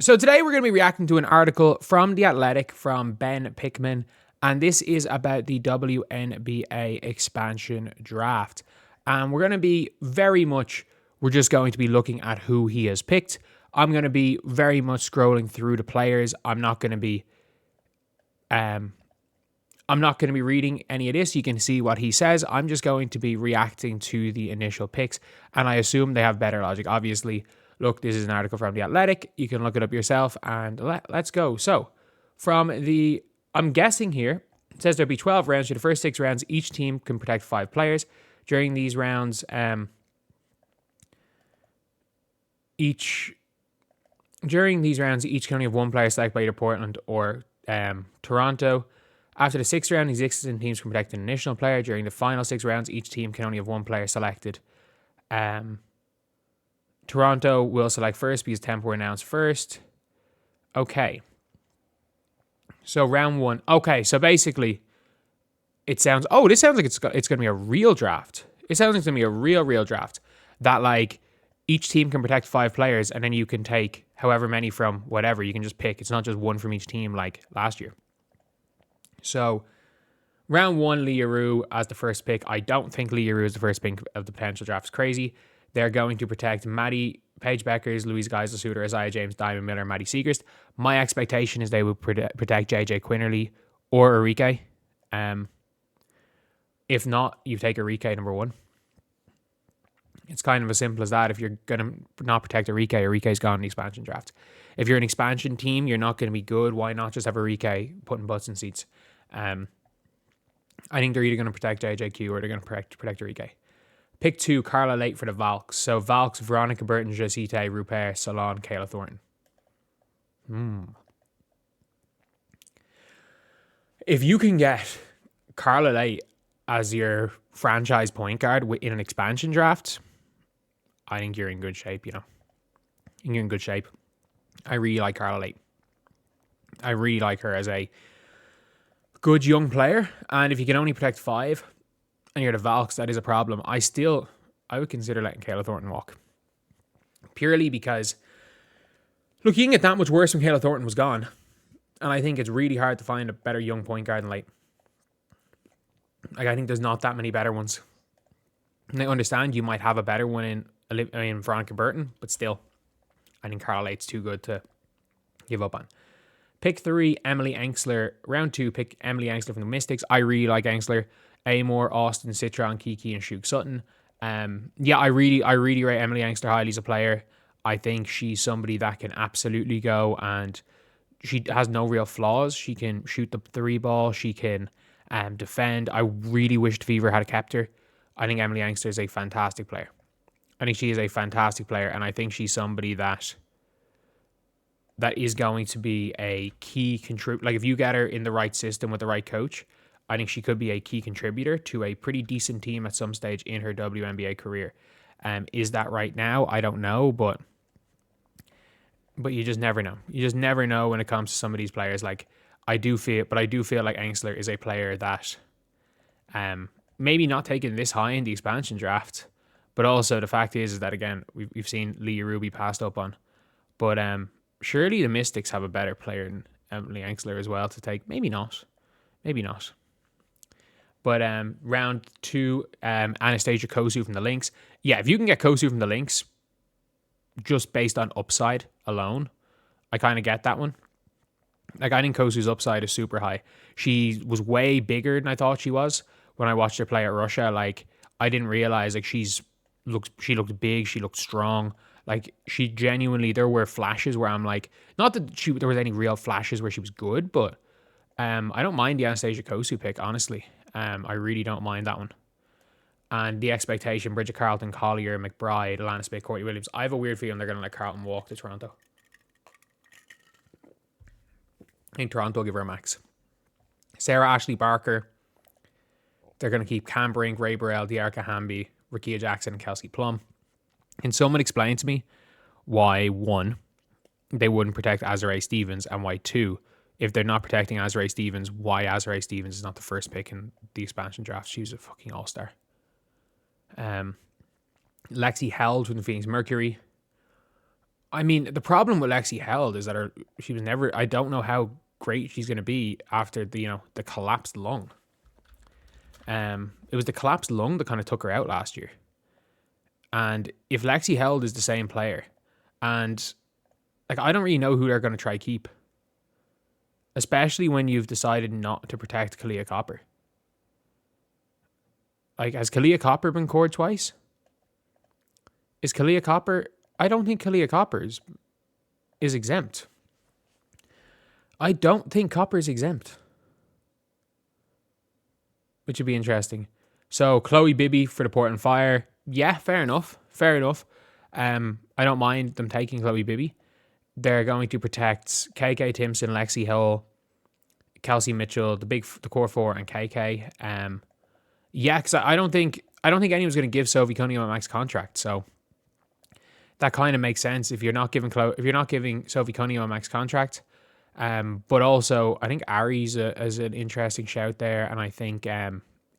So today we're going to be reacting to an article from The Athletic from Ben Pickman, and this is about the WNBA expansion draft. And we're just going to be looking at who he has picked. I'm going to be very much scrolling through the players. I'm not going to be reading any of this. You can see what he says. I'm just going to be reacting to the initial picks, and I assume they have better logic. Obviously, look, this is an article from The Athletic. You can look it up yourself, and let's go. So, I'm guessing here, it says there'll be 12 rounds. For the first 6 rounds, each team can protect 5 players. During these rounds, each can only have 1 player selected by either Portland or Toronto. After the 6th round, existing teams can protect an additional player. During the final 6 rounds, each team can only have 1 player selected. Toronto will select first because tempo announced first. Okay. So round 1. Okay, so basically, this sounds like it's going to be a real draft. It sounds like it's going to be a real draft. That, like, each team can protect 5 players, and then you can take however many from whatever. You can just pick. It's not just 1 from each team like last year. So, round 1, Liaru as the first pick. I don't think Liaru is the first pick of the potential draft. It's crazy. They're going to protect Paige Bueckers, Louise Geisel-Suter, Isaiah James, Diamond Miller, Maddie Siegrist. My expectation is they will protect JJ Quinterly or Arike. If not, you take Arike number 1. It's kind of as simple as that. If you're going to not protect Arike's gone in the expansion draft. If you're an expansion team, you're not going to be good. Why not just have Arike putting butts in seats? I think they're either going to protect JJQ or they're going to protect Arike. Pick 2, Carla Late for the Valks. So Valks, Veronica Burton, Josite, Rupert, Salon, Kayla Thornton. If you can get Carla Late as your franchise point guard in an expansion draft, I think you're in good shape, You're in good shape. I really like Carla Late. I really like her as a good young player. And if you can only protect 5 and you're the Valks, that is a problem. I would consider letting Kayla Thornton walk. Purely because, look, you can get that much worse when Kayla Thornton was gone. And I think it's really hard to find a better young point guard than Late. Like, I think there's not that many better ones. And I understand you might have a better one in Veronica Burton, but still, I think Carla Late's too good to give up on. Pick 3, Emily Engstler. Round 2, pick Emily Engstler from the Mystics. I really like Engstler. Amor, Austin, Citron, Kiki, and Shug Sutton. I really rate Emily Engstler highly as a player. I think she's somebody that can absolutely go, and she has no real flaws. She can shoot the 3 ball. She can defend. I really wished Fever had kept her. I think Emily Engstler is a fantastic player. I think she is a fantastic player, and I think she's somebody that is going to be a key contributor. Like, if you get her in the right system with the right coach, I think she could be a key contributor to a pretty decent team at some stage in her WNBA career. Is that right now? I don't know, but you just never know. You just never know when it comes to some of these players. Like, I do feel like Engstler is a player that maybe not taken this high in the expansion draft, but also the fact is that, again, we've seen Leah Ruby passed up on. But surely the Mystics have a better player than Emily Engstler as well to take. Maybe not. But round 2, Anastasia Kosu from the Lynx. Yeah, if you can get Kosu from the Lynx, just based on upside alone, I kind of get that one. Like, I think Kosu's upside is super high. She was way bigger than I thought she was when I watched her play at Russia. Like, I didn't realize, like, she looked big, she looked strong. Like, she genuinely, there were flashes where I'm like, not that there was any real flashes where she was good, but I don't mind the Anastasia Kosu pick, honestly. I really don't mind that one. And the expectation, Bridget Carlton, Collier, McBride, Alana Smith, Courtney Williams. I have a weird feeling they're going to let Carlton walk to Toronto. I think Toronto will give her a max. Sarah Ashley Barker. They're going to keep Cam Brink, Ray Burrell, Diarca Hamby, Rakia Jackson, and Kelsey Plum. Can someone explain to me why, 1, they wouldn't protect Azurá Stevens, and why, 2, if they're not protecting Azurá Stevens, why Azurá Stevens is not the first pick in the expansion draft? She was a fucking all-star. Lexi Held from the Phoenix Mercury. I mean, the problem with Lexi Held is that she was never. I don't know how great she's going to be after the collapsed lung. It was the collapsed lung that kind of took her out last year. And if Lexi Held is the same player, and like I don't really know who they're going to try keep, especially when you've decided not to protect Kalia Copper. Like, has Kalia Copper been cored twice? Is Kalia Copper? I don't think Kalia Copper is exempt. I don't think Copper is exempt, which would be interesting. So Chloe Bibby for the Portland Fire. Yeah, fair enough. I don't mind them taking Chloe Bibby. They're going to protect KK Timpson, Lexi Hill, Kelsey Mitchell, the core four, and KK. Yeah, because I don't think anyone's going to give Sophie Cunningham a max contract. So that kind of makes sense if you're not giving Sophie Cunningham a max contract. But also, I think Ari's is an interesting shout there, and I think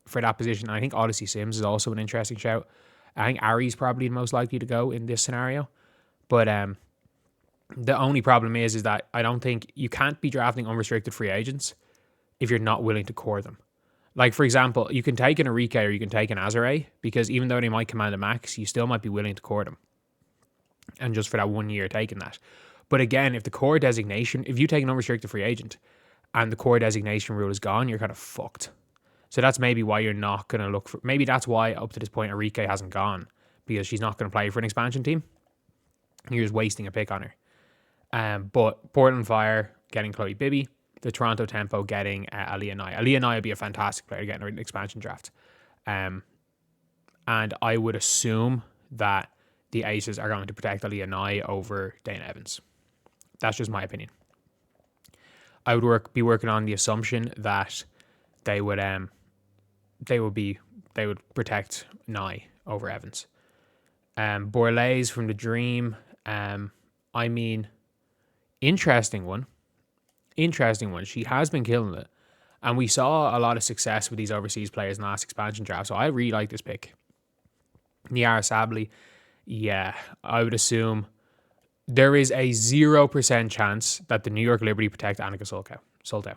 for that position, I think Odyssey Sims is also an interesting shout. I think Ari's probably the most likely to go in this scenario. But the only problem is that I don't think you can't be drafting unrestricted free agents if you're not willing to core them. Like, for example, you can take an Enrique or you can take an Azare, because even though they might command a max, you still might be willing to core them. And just for that 1 year taking that. But again, if you take an unrestricted free agent and the core designation rule is gone, you're kind of fucked. So that's maybe why you're not going to look for... Maybe that's why up to this point Enrique hasn't gone, because she's not going to play for an expansion team. You're just wasting a pick on her. But Portland Fire getting Chloe Bibby, the Toronto Tempo getting Aliyah Nye. Aliyah Nye would be a fantastic player to get in an expansion draft. And I would assume that the Aces are going to protect Aliyah Nye over Dana Evans. That's just my opinion. I would be working on the assumption that they would protect Nye over Evans. Borlase from the Dream. I mean, interesting one. She has been killing it. And we saw a lot of success with these overseas players in the last expansion draft. So I really like this pick. Niara Sably. Yeah, I would assume there is a 0% chance that the New York Liberty protect Annika Soltau.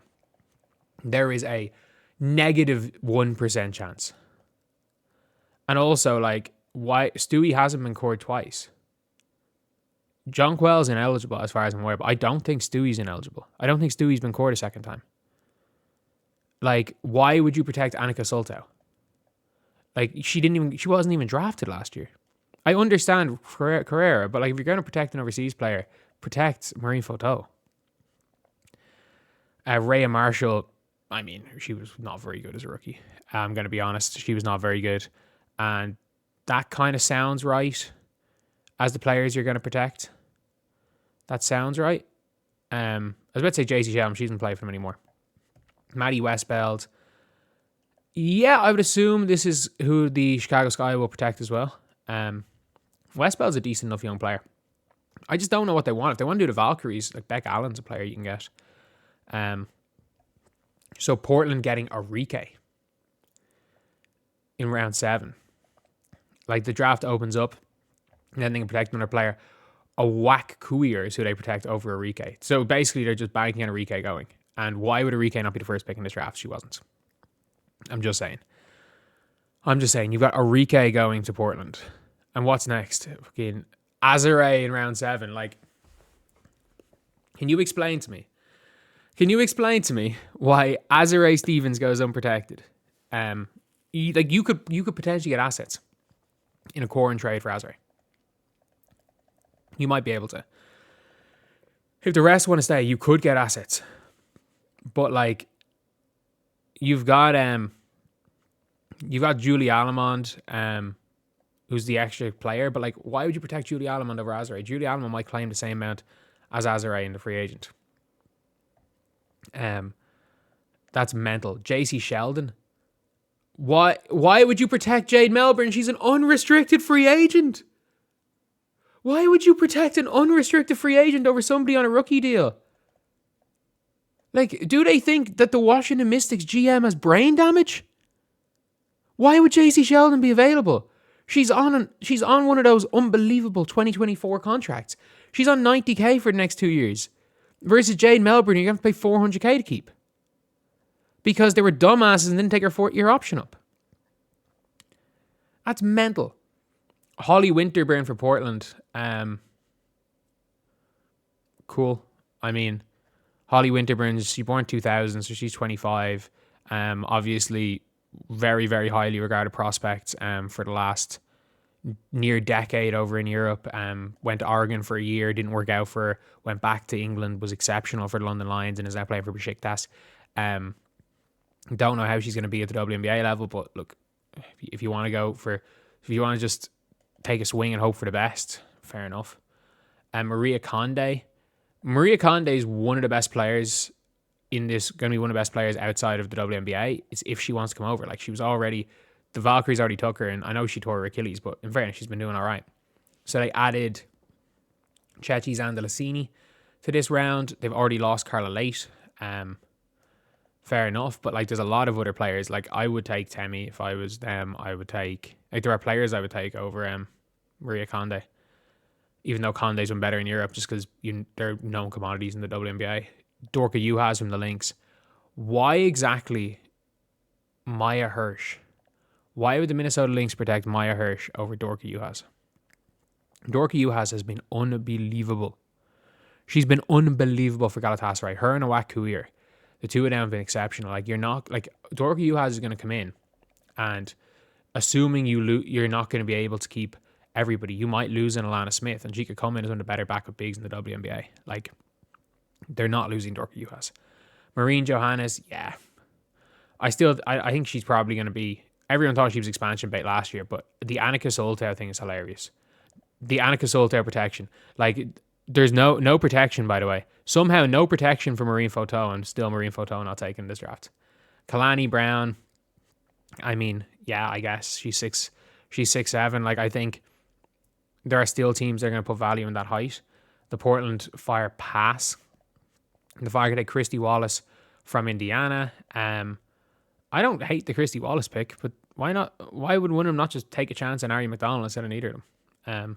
There is a negative 1% chance. And also, like, why Stewie hasn't been cored twice. Jonquel's ineligible as far as I'm aware, but I don't think Stewie's ineligible. I don't think Stewie's been cored a second time. Like, why would you protect Annika Soltau? Like, she wasn't even drafted last year. I understand Carrera, but like, if you're going to protect an overseas player, protect Marie Photo. Rhea Marshall, I mean, she was not very good as a rookie. I'm going to be honest, she was not very good. And that kind of sounds right as the players you're going to protect. That sounds right. I was about to say JC Shelm, she doesn't play for them anymore. Maddie Westbeld. Yeah, I would assume this is who the Chicago Sky will protect as well. Westbell's a decent enough young player. I just don't know what they want. If they want to do the Valkyries, like Beck Allen's a player you can get. So Portland getting Enrique in round 7. Like, the draft opens up, and then they can protect another player. A whack Couier is who they protect over Enrique. So basically, they're just banking on Enrique going. And why would Enrique not be the first pick in this draft? She wasn't. I'm just saying. You've got Enrique going to Portland. And what's next? Fucking Azare in round 7. Like, can you explain to me why Azare Stevens goes unprotected? You could potentially get assets in a core and trade for Azare. You might be able to. If the rest want to stay, you could get assets. But like, you've got Julie Allemond, who's the extra player, but like, why would you protect Julie Allemond over Azare? Julie Allemond might claim the same amount as Azare in the free agent. That's mental. JC Sheldon. Why would you protect Jade Melbourne? She's an unrestricted free agent. Why would you protect an unrestricted free agent over somebody on a rookie deal? Like, do they think that the Washington Mystics GM has brain damage? Why would JC Sheldon be available? She's on one of those unbelievable 2024 contracts. She's on 90k for the next 2 years. Versus Jade Melbourne, you're going to pay 400k to keep. Because they were dumbasses and didn't take her 4-year option up. That's mental. Holly Winterburn for Portland. Cool. I mean, Holly Winterburn, she born 2000, so she's 25. Obviously, very, very highly regarded prospect for the last near decade over in Europe. Went to Oregon for a year, didn't work out for her. Went back to England, was exceptional for the London Lions, and is now playing for Besiktas. Don't know how she's going to be at the WNBA level, but look, if you want to if you want to just take a swing and hope for the best, fair enough. Maria Conde. Maria Conde is one of the best players in this, going to be one of the best players outside of the WNBA. It's if she wants to come over. Like, she was already, the Valkyries already took her, and I know she tore her Achilles, but in fairness, she's been doing all right. So they added Chechi Zandalasini to this round. They've already lost Carla Late. Fair enough, but like, there's a lot of other players. Like, I would take Temi if I was them. I would take, like, there are players I would take over Maria Conde, even though Conde's been better in Europe just because they're known commodities in the WNBA. Dorka Juhas from the Lynx. Why exactly Maya Hirsch? Why would the Minnesota Lynx protect Maya Hirsch over Dorka Juhas? Dorka Juhas has been unbelievable. She's been unbelievable for Galatasaray. Her and Awak Kuir. The two of them have been exceptional. Like, you're not, like, Dorka Juhas is going to come in, and assuming you're not going to be able to keep everybody, you might lose an Alana Smith, and she could come in as one of the better backup bigs in the WNBA. Like, they're not losing Dorka Juhas. Maureen Johannes, yeah. I think she's probably going to be, everyone thought she was expansion bait last year, but the Annika Soltau thing is hilarious. The Annika Soltau protection. Like, there's no protection, by the way. Somehow, no protection for Maureen Photo, and still Maureen Photo not taking this draft. Kalani Brown, I mean, yeah, I guess she's 6'7". Like, I think there are still teams that are going to put value in that height. The Portland Fire pass. The Fire could take Christy Wallace from Indiana. I don't hate the Christy Wallace pick, but why not? Why would one of them not just take a chance on Ari McDonald instead of either of them?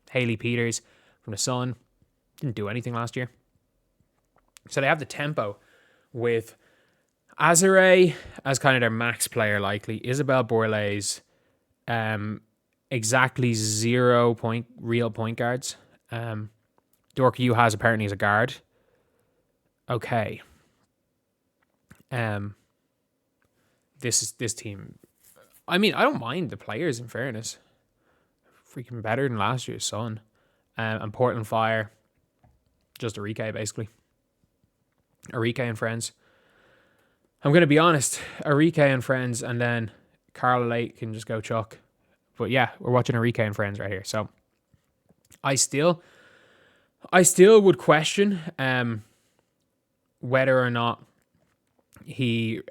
Hayley Peters from the Sun didn't do anything last year. So they have the tempo with Azare as kind of their max player likely. Isabel Borlase, exactly 0 real point guards. Dorka Juhas apparently is a guard. Okay. This team. I mean, I don't mind the players, in fairness. Freaking better than last year's Sun. And Portland Fire, just Arike, basically. Arike and friends. I'm going to be honest. Arike and friends, and then Carla Lake can just go chuck. But yeah, we're watching Arike and friends right here. So I still would question whether or not he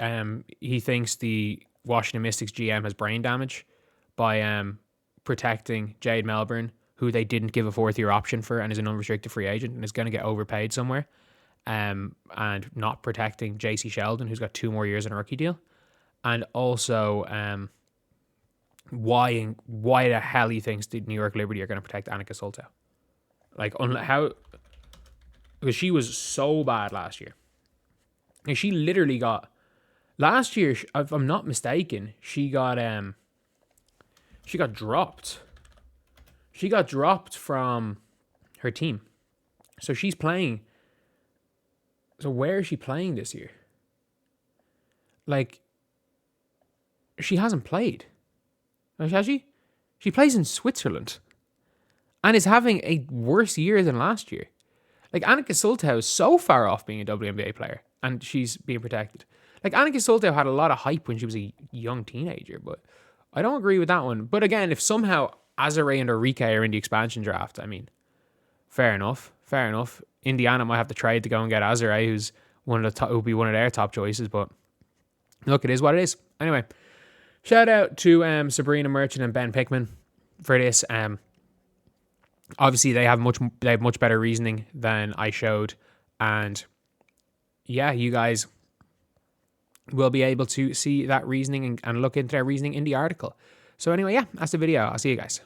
thinks the Washington Mystics GM has brain damage by protecting Jade Melbourne, who they didn't give a 4th-year option for and is an unrestricted free agent and is going to get overpaid somewhere, and not protecting JC Sheldon, who's got 2 more years on a rookie deal, and also why the hell he thinks the New York Liberty are going to protect Annika Soltau. Like, because she was so bad last year. And she literally got, last year, if I'm not mistaken, she got dropped. She got dropped from her team. So she's playing. So where is she playing this year? Like, she hasn't played. Has she? She plays in Switzerland and is having a worse year than last year. Like, Annika Soltau is so far off being a WNBA player, and she's being protected. Like, Annika Soltau had a lot of hype when she was a young teenager, but I don't agree with that one. But again, if somehow Azare and Arike are in the expansion draft, I mean, fair enough. Indiana might have to trade to go and get Azare, who's who'll be one of their top choices. But look, it is what it is. Anyway, shout out to Sabrina Merchant and Ben Pickman for this. Obviously, they have much better reasoning than I showed, and yeah, you guys will be able to see that reasoning and look into their reasoning in the article. So anyway, yeah, that's the video. I'll see you guys.